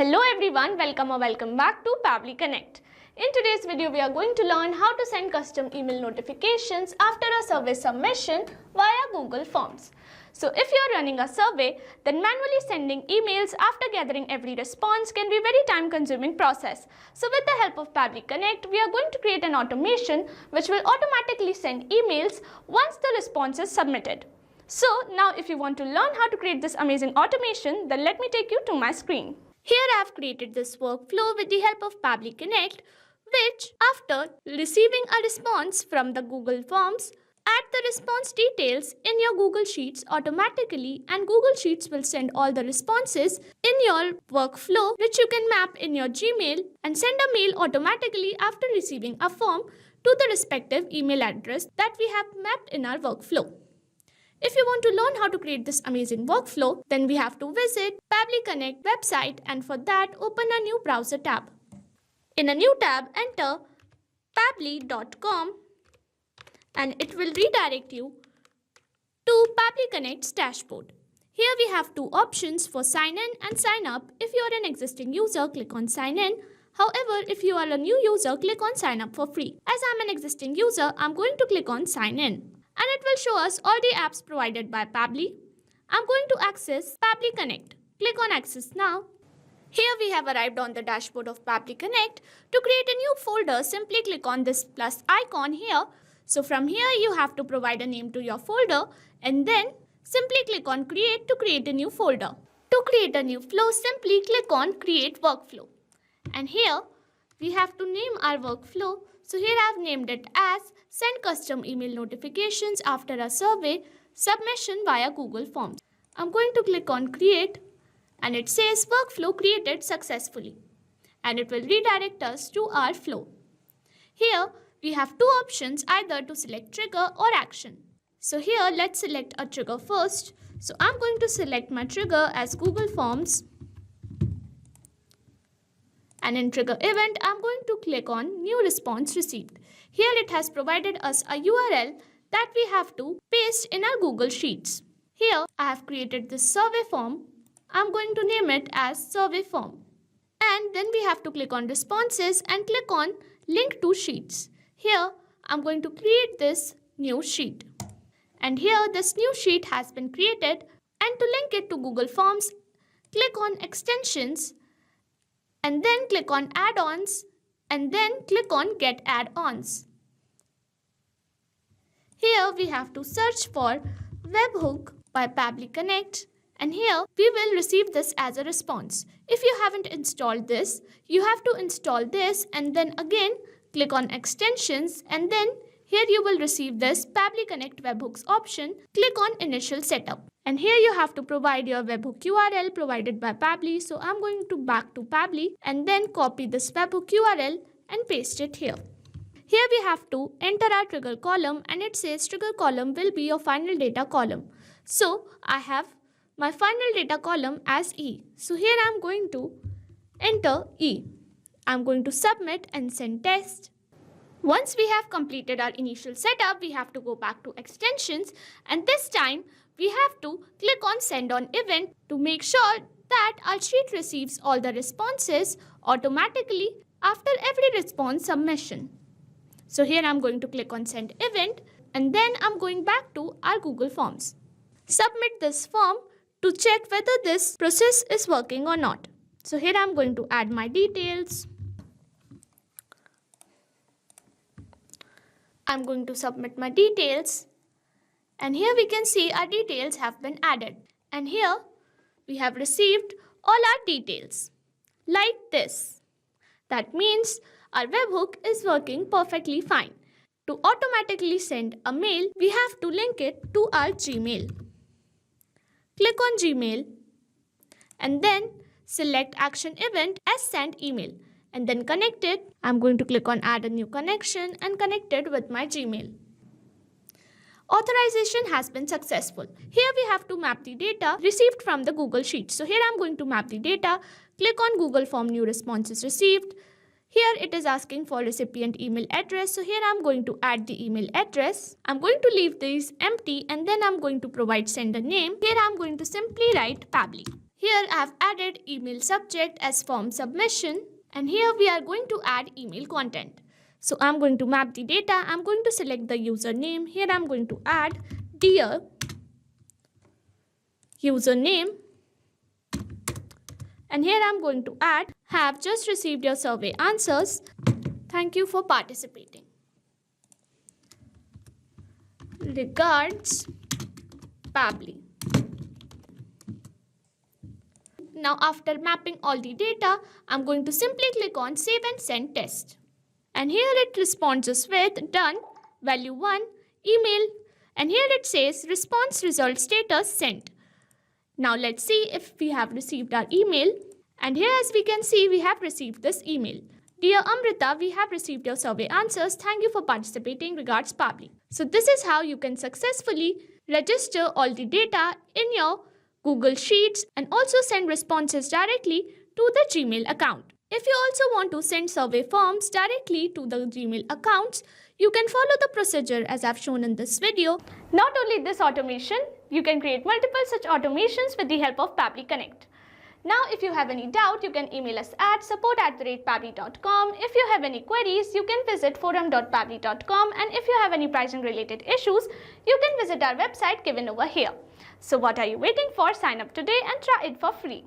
Hello everyone, welcome back to Pabbly Connect. In today's video, we are going to learn how to send custom email notifications after a survey submission via Google Forms. So if you are running a survey, then manually sending emails after gathering every response can be a very time-consuming process. So with the help of Pabbly Connect, we are going to create an automation which will automatically send emails once the response is submitted. So now if you want to learn how to create this amazing automation, then let me take you to my screen. Here I have created this workflow with the help of Pabbly Connect, which after receiving a response from the Google Forms, add the response details in your Google Sheets automatically, and Google Sheets will send all the responses in your workflow, which you can map in your Gmail and send a mail automatically after receiving a form to the respective email address that we have mapped in our workflow. If you want to learn how to create this amazing workflow, then we have to visit Pabbly Connect website, and for that open a new browser tab. In a new tab, enter pabbly.com and it will redirect you to Pabbly Connect's dashboard. Here we have two options for sign in and sign up. If you are an existing user, click on sign in. However, if you are a new user, click on sign up for free. As I am an existing user, I am going to click on sign in. And it will show us all the apps provided by Pabbly. I'm going to access Pabbly Connect. Click on Access Now. Here we have arrived on the dashboard of Pabbly Connect. To create a new folder, simply click on this plus icon here. So from here you have to provide a name to your folder and then simply click on Create to create a new folder. To create a new flow, simply click on Create Workflow. And here we have to name our workflow. So here I have named it as Send Custom Email Notifications After a Survey Submission via Google Forms. I'm going to click on Create and it says Workflow created successfully. And it will redirect us to our flow. Here we have two options, either to select trigger or action. So here let's select a trigger first. So I'm going to select my trigger as Google Forms. And in trigger event, I'm going to click on new response received. Here it has provided us a URL that we have to paste in our Google Sheets. Here I have created this survey form. I'm going to name it as survey form. And then we have to click on responses and click on link to sheets. Here I'm going to create this new sheet. And here this new sheet has been created, and to link it to Google Forms, click on extensions and then click on add-ons and then click on get add-ons. Here we have to search for webhook by Pabbly Connect, and here we will receive this as a response. If you haven't installed this, you have to install this and then again click on extensions, and then here you will receive this Pabbly Connect webhooks option. Click on initial setup. And here you have to provide your webhook URL provided by Pabbly. So I'm going to back to Pabbly and then copy this webhook URL and paste it here. Here we have to enter our trigger column, and it says trigger column will be your final data column. So I have my final data column as E. So here I'm going to enter E. I'm going to submit and send test. Once we have completed our initial setup, we have to go back to extensions, and this time we have to click on send on event to make sure that our sheet receives all the responses automatically after every response submission. So here I'm going to click on send event, and then I'm going back to our Google Forms. Submit this form to check whether this process is working or not. So here I'm going to add my details. I'm going to submit my details, and here we can see our details have been added, and here we have received all our details like this. That means our webhook is working perfectly fine. To automatically send a mail, we have to link it to our Gmail. Click on Gmail and then select action event as send email and then connect it. I'm going to click on add a new connection and connect it with my Gmail. Authorization has been successful. Here we have to map the data received from the Google Sheet. So here I'm going to map the data. Click on Google Form new responses received. Here it is asking for recipient email address. So here I'm going to add the email address. I'm going to leave these empty and then I'm going to provide sender name. Here I'm going to simply write Pabbly. Here I have added email subject as form submission, and here we are going to add email content. So I'm going to map the data. I'm going to select the username. Here I'm going to add dear username, and here I'm going to add have just received your survey answers. Thank you for participating. Regards, Pabli. Now after mapping all the data, I'm going to simply click on Save and Send Test. And here it responds us with done, value 1, email, and here it says response result status sent. Now let's see if we have received our email. And here as we can see, we have received this email. Dear Amrita, we have received your survey answers. Thank you for participating. Regards, Pabli. So this is how you can successfully register all the data in your Google Sheets and also send responses directly to the Gmail account. If you also want to send survey forms directly to the Gmail accounts, you can follow the procedure as I've shown in this video. Not only this automation, you can create multiple such automations with the help of Pabli Connect. Now, if you have any doubt, you can email us at support@pabli.com. If you have any queries, you can visit forum.pabli.com, and if you have any pricing related issues, you can visit our website given over here. So what are you waiting for? Sign up today and try it for free.